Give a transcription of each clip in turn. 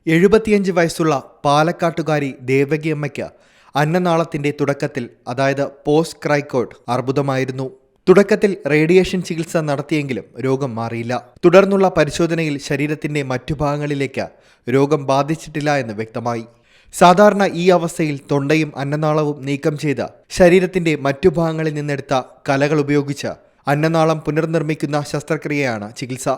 75 വയസ്സുള്ള പാലക്കാട്ടുകാരി ദേവകിയമ്മയ്ക്ക് അന്നനാളത്തിന്റെ തുടക്കത്തിൽ അതായത് പോസ്റ്റ് ക്രൈക്കോട്ട് അർബുദമായിരുന്നു. തുടക്കത്തിൽ റേഡിയേഷൻ ചികിത്സ നടത്തിയെങ്കിലും രോഗം മാറിയില്ല. തുടർന്നുള്ള പരിശോധനയിൽ ശരീരത്തിന്റെ മറ്റു ഭാഗങ്ങളിലേക്ക് രോഗം ബാധിച്ചിട്ടില്ല എന്ന് വ്യക്തമായി. സാധാരണ ഈ അവസ്ഥയിൽ തൊണ്ടയും അന്നനാളവും നീക്കം ചെയ്ത് ശരീരത്തിന്റെ മറ്റു ഭാഗങ്ങളിൽ നിന്നെടുത്ത കലകൾ ഉപയോഗിച്ച് അന്നനാളം പുനർനിർമ്മിക്കുന്ന ശസ്ത്രക്രിയയാണ് ചികിത്സ.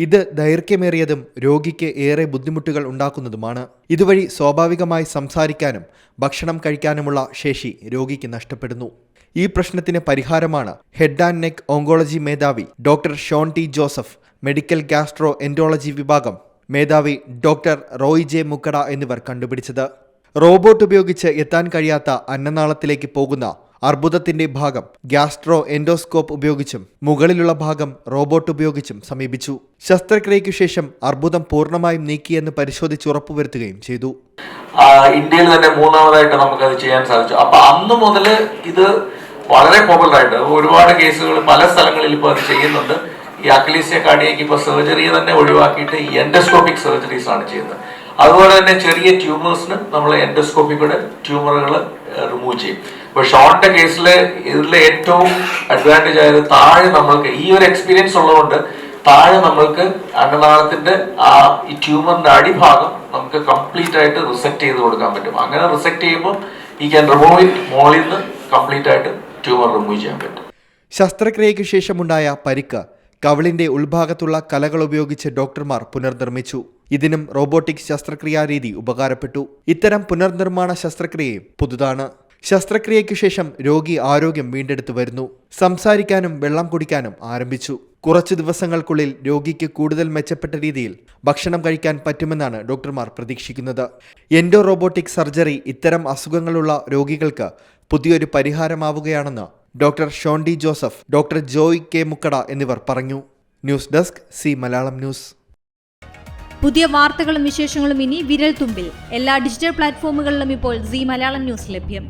ഇത് ദൈർഘ്യമേറിയതും രോഗിക്ക് ഏറെ ബുദ്ധിമുട്ടുകൾ ഉണ്ടാക്കുന്നതുമാണ്. ഇതുവഴി സ്വാഭാവികമായി സംസാരിക്കാനും ഭക്ഷണം കഴിക്കാനുമുള്ള ശേഷി രോഗിക്ക് നഷ്ടപ്പെടുന്നു. ഈ പ്രശ്നത്തിന് പരിഹാരമാണ് ഹെഡ് ആൻഡ് നെക്ക് ഓങ്കോളജി മേധാവി doctor Shone T Joseph, medical gastroenterology വിഭാഗം മേധാവി ഡോക്ടർ റോയ് ജെ മുക്കട എന്നിവർ കണ്ടുപിടിച്ചത്. റോബോട്ട് ഉപയോഗിച്ച് എത്താൻ കഴിയാത്ത അന്നനാളത്തിലേക്ക് പോകുന്ന അർബുദത്തിന്റെ ഭാഗം ഗ്യാസ്ട്രോ എൻഡോസ്കോപ്പ് ഉപയോഗിച്ചും മുകളിലുള്ള ഭാഗം റോബോട്ട് ഉപയോഗിച്ചും സമീപിച്ചു. ശസ്ത്രക്രിയയ്ക്കു ശേഷം അർബുദം പൂർണ്ണമായും നീക്കിയെന്ന് പരിശോധിച്ച് ഉറപ്പുവരുത്തുകയും ചെയ്തു. ഇന്ത്യയിൽ തന്നെ മൂന്നാമതായിട്ട് നമുക്കത് ചെയ്യാൻ സാധിച്ചു. അപ്പൊ അന്ന് മുതൽ ഇത് വളരെ പോപ്പുലർ ആയിട്ട് ഒരുപാട് കേസുകൾ പല സ്ഥലങ്ങളിൽ ഇപ്പോൾ അത് ചെയ്യുന്നുണ്ട്. ഈ അക്ലീസിയ കാർഡിയക്ക് ഇപ്പോൾ സർജറി തന്നെ ഒഴിവാക്കിയിട്ട് എൻഡോസ്കോപ്പിക് സർജറീസ് ആണ് ചെയ്യുന്നത്. അതുപോലെ തന്നെ ചെറിയ ട്യൂമേഴ്സിന് നമ്മൾ എൻഡോസ്കോപ്പിക്കൂടെ ട്യൂമറുകൾ റിമൂവ് ചെയ്യും. ഇപ്പൊ ഷോണിന്റെ കേസിൽ ഇതിലെ ഏറ്റവും അഡ്വാൻറ്റേജ് ആയത് താഴെ നമ്മൾക്ക് ഈ ഒരു എക്സ്പീരിയൻസ് ഉള്ളതുകൊണ്ട് താഴെ നമ്മൾക്ക് അന്നനാളത്തിന്റെ ഈ ട്യൂമറിന്റെ അടിഭാഗം നമുക്ക് കംപ്ലീറ്റ് ആയിട്ട് റിസെക്ട് ചെയ്ത് കൊടുക്കാൻ പറ്റും. അങ്ങനെ റിസെക്ട് ചെയ്യുമ്പോൾ ഈ ക്യാൻ റിമൂവ് ഇറ്റ്, മോളിൽ നിന്ന് കംപ്ലീറ്റ് ആയിട്ട് ട്യൂമർ റിമൂവ് ചെയ്യാൻ പറ്റും. ശസ്ത്രക്രിയയ്ക്ക് ശേഷമുണ്ടായ പരിക്ക് കവിളിന്റെ ഉൾഭാഗത്തുള്ള കലകൾ ഉപയോഗിച്ച് ഡോക്ടർമാർ പുനർനിർമ്മിച്ചു. ഇതിനും റോബോട്ടിക് ശസ്ത്രക്രിയാ രീതി ഉപകാരപ്പെട്ടു. ഇത്തരം പുനർനിർമ്മാണ ശസ്ത്രക്രിയയും പുതുതാണ്. ശസ്ത്രക്രിയയ്ക്കു ശേഷം രോഗി ആരോഗ്യം വീണ്ടെടുത്തു വരുന്നു. സംസാരിക്കാനും വെള്ളം കുടിക്കാനും ആരംഭിച്ചു. കുറച്ചു ദിവസങ്ങൾക്കുള്ളിൽ രോഗിക്ക് കൂടുതൽ മെച്ചപ്പെട്ട രീതിയിൽ ഭക്ഷണം കഴിക്കാൻ പറ്റുമെന്നാണ് ഡോക്ടർമാർ പ്രതീക്ഷിക്കുന്നത്. എൻഡോ റോബോട്ടിക് സർജറി ഇത്തരം അസുഖങ്ങളുള്ള രോഗികൾക്ക് പുതിയൊരു പരിഹാരമാവുകയാണെന്ന് doctor Shone T Joseph, doctor Joy K Mukkada എന്നിവർ പറഞ്ഞു. News desk C Malayalam news. പുതിയ വാർത്തകളും വിശേഷങ്ങളും ഇനി വിരൽ തുമ്പിൽ. എല്ലാ ഡിജിറ്റൽ പ്ലാറ്റ്ഫോമുകളിലും ഇപ്പോൾ സി മലയാളം ന്യൂസ് ലഭ്യം.